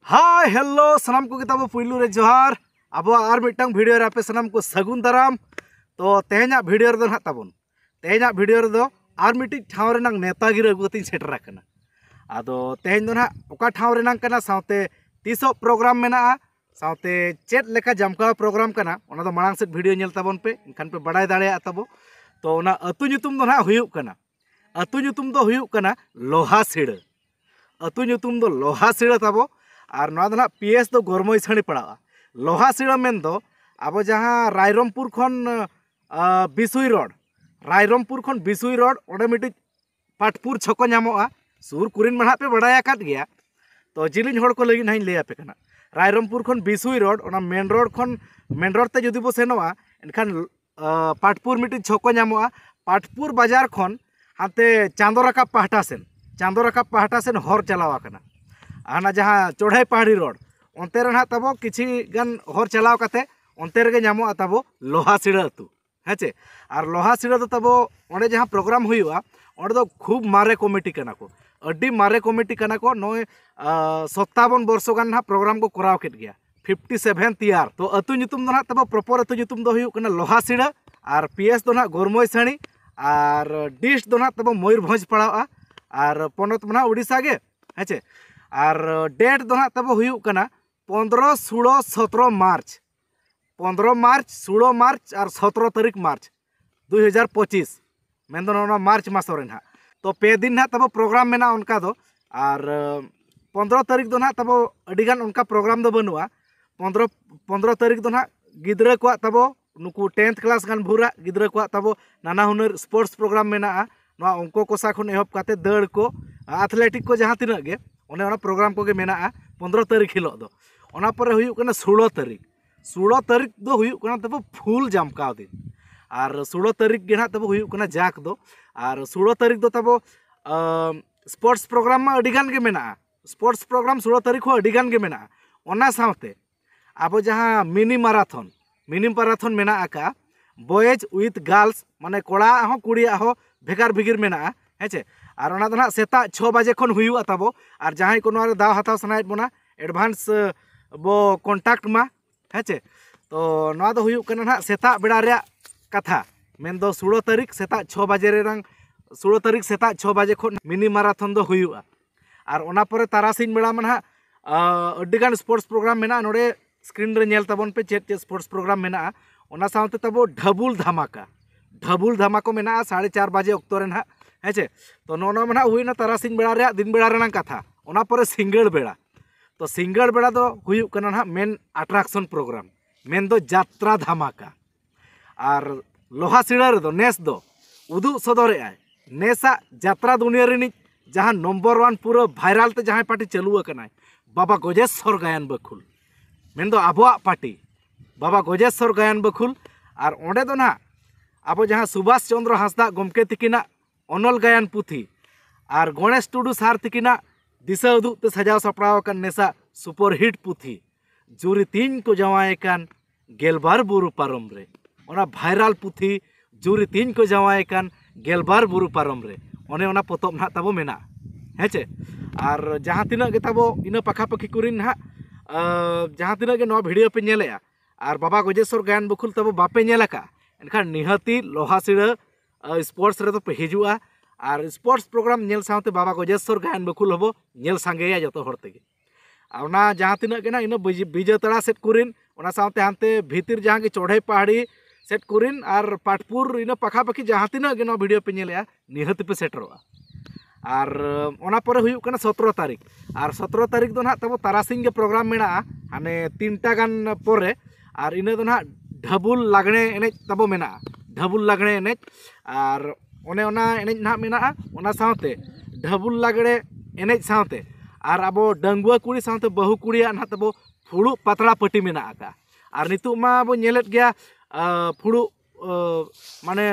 Hi hello सनाम को किताब पुलू रे जोहार अब और मिटंग वीडियो रे आपे सनाम को सगुन दाराम। तो तेहना वीडियो रे दो ना ताबन तेहना वीडियो रे दो और मिटी ठाव रे नंग नेतागिरी अगुतिन सेटर राखना। आदो तेहन दो ना ओका ठाव रे नंग कना साउते तीसो प्रोग्राम मेना साउते चेट लेका जमका प्रोग्राम कना ओना दो मांग सेट वीडियो नेल ताबन पे इनखान पे बड़ाई दाड़े ताबो। तो ओना अतु ᱧᱩᱛᱩᱢ दो ना हुयुक कना अतु ᱧᱩᱛᱩᱢ दो हुयुक कना लोहा सिड़ अतु ᱧᱩᱛᱩᱢ दो लोहा सिड़ ताबो। और ना पीएस दो गरमई छाणी पड़ा लोहा सिड़ा मेन दो अब जहाँ रायरमपुर खन बिसुई रोड रायरमपुर खन बिसुई रोड ओडे मिटी पाटपुर छको नामोआ सुर कुरिन मना पे बड़ाया काट गया। तो जिलिन होड़ को लगी नहीं ले पे कना रायरमपुर खन बिसुई रोड ओना मेन रोड ते जुदी बो सेनोआ एनखान पाटपुर मिटी छको नामोआ पाटपुर बाजार खन हाते चांदोराका पहाटा सेन हर चलावा कना आना जहाँ चढ़ाई पहाड़ी रोड अंते रे तबो किछि गान हर चलाव काते अंते रे नामो तबो लोहा सिड़ा अतु हेचे। और लोहा सिड़ा दो तबो ओंडे जहाँ प्रोग्राम हुआ ओंडे दो खूब मारे कमिटी कना को अड्डी मारे कमिटी कना को नय 57 वर्ष गान ना प्रोग्राम को कराव केट गया 57 तैयार। तो अतु ᱧᱩᱛᱩᱢ दो ना तबो प्रॉपर अतु ᱧᱩᱛᱩᱢ दो हुयु कना लोहा सिड़ा और पीएस दो ना गरमई छाणी और डिश दो ना तबो मयूरभंज पड़ावा और पनत मना उड़ीसा गे हेचे। और डेट दो ना तब हुयुक कना 15, 16, 17 मार्च 15 मार्च 16 मार्च और 17 तारीख मार्च 2025 मेन दो ना मार्च मास रे ना। तो पे दिन ना तब प्रोग्राम मेना उनका दो और 15 तारीख दो ना तब अडिगान उनका प्रोग्राम दो बनुआ 15 तारीख दो ना गिद्रा को तब नुकु 10th क्लास गान भूरा गिद्रा को तब नाना हुनर स्पोर्ट्स प्रोग्राम मेना अंको कोसा खन एहब काते दौड़ को एथलेटिक को जहाँ तीना गे ओने ओना प्रोग्राम को गे मेना 15 तारीख हिलो दो ओना परे हुयुक कना 16 तारीख दो हुयुक कना तब फुल जमकाव दिन और 16 तारीख गे ना तब हुयुक कना जाक दो और 16 तारीख दो तब स्पोर्ट्स प्रोग्राम मा अडिगान गे मेना स्पोर्ट्स प्रोग्राम 16 तारीख हो अडिगान गे मेना ओना साथे अब जहाँ मिनी माराथन मेना आका बॉयज विथ गर्ल्स माने कोड़ा हो कुड़िया हो भेगार भिगिर मेना हेचे। और ओना दो ना सेता 6 बजे खन हुयुआ तबो और जहाँ को नोरे दाव हताव सनायत बोना एडवांस बो कॉन्टैक्ट मा हेचे। तो नोआ दो हुयुक कना ना सेता बेड़ा रे कथा मेन दो 16 तारीख सेता 6 बजे रे 16 तारीख सेता 6 बजे खन मिनी माराथन दो हुयुआ। और ओना परे तारासिन बेड़ा मा ना अड्डीगान स्पोर्ट्स प्रोग्राम मेना नोडे स्क्रीन रे नेल ताबन पे चेत स्पोर्ट्स प्रोग्राम मेना ओना साउते तबो ढबुल धमाका मेना 4:30 बजे अक्तो रे ना हेचे। तो नोना मना हुईना तारासिन बेड़ा रे दिन बेड़ा रे कथा ओना परे सिंगड़ बेड़ा। तो सिंगड़ बेड़ा दो हुयुक कना ना मेन अट्रैक्शन प्रोग्राम मेन दो यात्रा धमाका। और लोहा सिड़ा रे दो नेस दो उदुग सदरे आय नेसा यात्रा दुनिया रे जहाँ नंबर 1 पूरा भाइराल ते जहाँ पार्टी चालू कनाय बाबा गजेश्वर गायन बखुल मेन दो आबोआ पार्टी बाबा गजेश्वर गायन बखुल। और ओंडे दो ना अब जहाँ सुभाष चंद्र हांसदा गमके तिकिना अनल गायन पुथी और गणेश टुडू सार तिकिना दिशा उदुग ते सजाव सपड़ाव कान नेसा सुपरहिट पुथी जुरी तीन को जवाए कान गेलबार बुरु पारम रे ओना भाइराल पुथी जुरी तीन को जवाए कान गेलबार बुरु पारम रे ओने ओना पोतब ना तबो मेना हेचे। और जहाँ तीना गे तबो इना पाखापाखी कुरिन ना जहाँ तीना गे नो वीडियो पे नेलेया और बाबा गजेश्वर गायन बखुल तबो बापे नेलका एनखान निहाती लोहा सिड़ा स्पोर्ट्स रे तो पे हिजुआ और स्पोर्ट्स प्रोग्राम नेल साथे बाबा गजेश्वर गायन बखुल हबो नेल सांगेया जतो हर तेगे ओना जहाँ तीना गे ना इन बीजतड़ा सेट कुरिन ओना साथे हानते भीतिर जहाँ के चढ़ाई पहाड़ी सेट कुरिन और पाटपुर इन पाखापाखी जहाँ तीना गे नो वीडियो पे नेलेया निहाती पे सेटरोआ। और ओना परे हुयुक कना 17 तारीख और 17 तारीख दो ना तब तारासिंग के प्रोग्राम मेना हाने 3टा गान परे और इना दो ना ढबुल लागणे एने तबो मेना ढबुल लागणे एने और ओने ओना एने ना मेना ओना साथे ढबुल लागणे एने साथे और अब डंगुआ कुड़ी साथे बहु कुड़िया ना तबो फुड़ू पतड़ा पट्टी मेना आका। और नितु मा बो नेलेत गया फुड़ू माने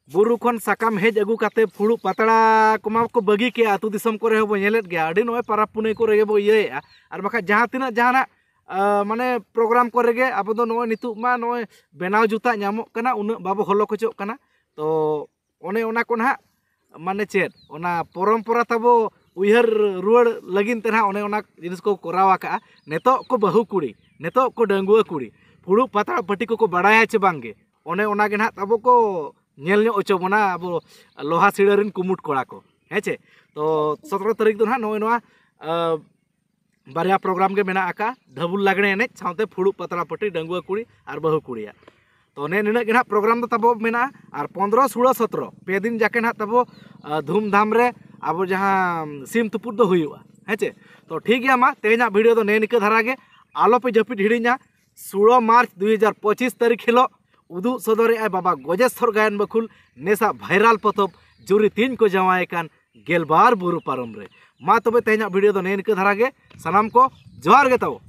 बुरु खन साकाम हेज अगू काते फुड़ू पतड़ा कोमा को बगी के आतु दिसम को रे बो नेलेत गया अडी नय पारा पुने को रे बो इये और बाका जहाँ तीना जहाँ माने प्रोग्राम को रेगे अब दो नय नितु मा नय बेनाव जुता नामो कना उन बाबो हलो खचो कना। तो ओने ओना को ना माने चेत ओना परम्परा तबो उयहर रुआड़ लगिन ते ओने ओना जिनिस को करावा का नेतो को बहु कुड़ी नेतो को डंगुआ कुड़ी फुड़ू पातड़ा पट्टी को बड़ाया चे बांगे ओने ओना के ना तब को नेल नो ओचो बना अब लोहा सिड़रिन कुमुट कोड़ा को हेचे तो 17 तारीख दो ना नोआ बारिया प्रोग्राम के मेना आका ढबुल लागणे एने साउते फुड़ू पातड़ा पट्टी डंगुआ कुड़ी और बहु कुड़िया तो ने निना के ना प्रोग्राम दो तब मेना और 15 16 17 पे दिन जाके ना तब धूमधाम रे अब जहाँ सिम तुपुर दो हुआ हेचे तो ठीक है मा तेना वीडियो तो ने निका धारा गे आलो पे जपिट हिड़िया 16 मार्च 2025 तारीख हिलो उदू सदरे बाबा गजेश्वर गायन बखुल नेसा भाइराल पतब जुरी 3 को जवाए कान गेलबार बुरु पारम रे मा तबे तेना वीडियो तो ने निका धारा गे सलाम को जोहार गे ताओ।